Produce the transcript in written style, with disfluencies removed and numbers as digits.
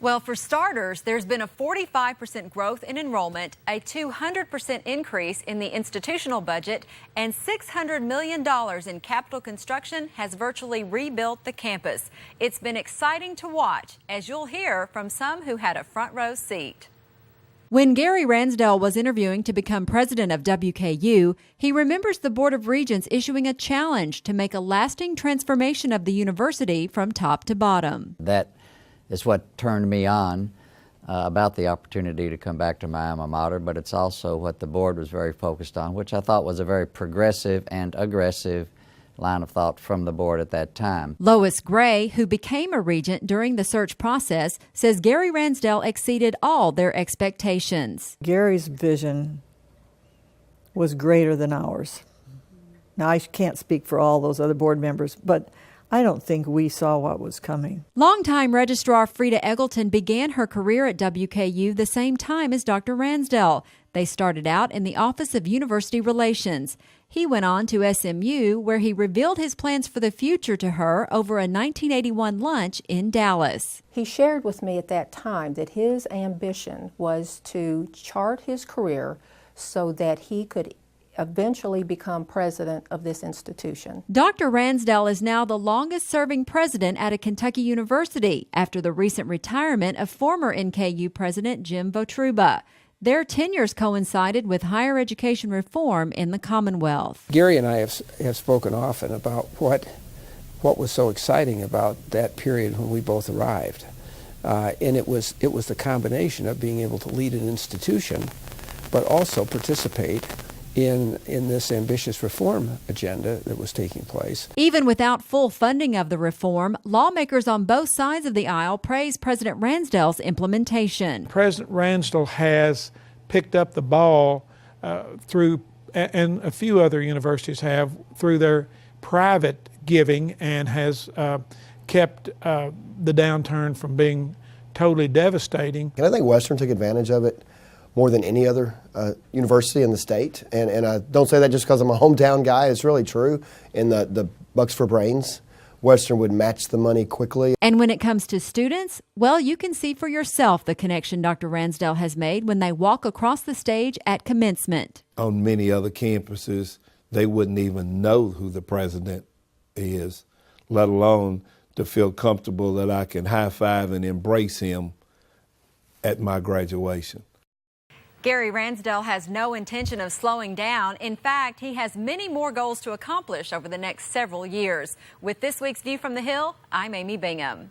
Well, for starters, there's been a 45% growth in enrollment, a 200% increase in the institutional budget, and $600 million in capital construction has virtually rebuilt the campus. It's been exciting to watch, as you'll hear from some who had a front row seat. When Gary Ransdell was interviewing to become president of WKU, he remembers the Board of Regents issuing a challenge to make a lasting transformation of the university from top to bottom. That is what turned me on about the opportunity to come back to my alma mater, but it's also what the board was very focused on, which I thought was a very progressive and aggressive line of thought from the board at that time. Lois Gray, who became a regent during the search process, says Gary Ransdell exceeded all their expectations. Gary's vision was greater than ours. Now, I can't speak for all those other board members, but I don't think we saw what was coming. Longtime Registrar Frida Eggleton began her career at WKU the same time as Dr. Ransdell. They started out in the Office of University Relations. He went on to SMU, where he revealed his plans for the future to her over a 1981 lunch in Dallas. He shared with me at that time that his ambition was to chart his career so that he could eventually become president of this institution. Dr. Ransdell is now the longest-serving president at a Kentucky university after the recent retirement of former NKU president Jim Votruba. Their tenures coincided with higher education reform in the Commonwealth. Gary and I have spoken often about what was so exciting about that period when we both arrived. And it was the combination of being able to lead an institution, but also participate in this ambitious reform agenda that was taking place. Even without full funding of the reform, lawmakers on both sides of the aisle praise President Ransdell's implementation. President Ransdell has picked up the ball through, and a few other universities have, through their private giving, and has kept the downturn from being totally devastating. And I think Western took advantage of it more than any other university in the state. And I don't say that just because I'm a hometown guy. It's really true. In the bucks for brains, Western would match the money quickly. And when it comes to students, well, you can see for yourself the connection Dr. Ransdell has made when they walk across the stage at commencement. On many other campuses, they wouldn't even know who the president is, let alone to feel comfortable that I can high-five and embrace him at my graduation. Gary Ransdell has no intention of slowing down. In fact, he has many more goals to accomplish over the next several years. With this week's View from the Hill, I'm Amy Bingham.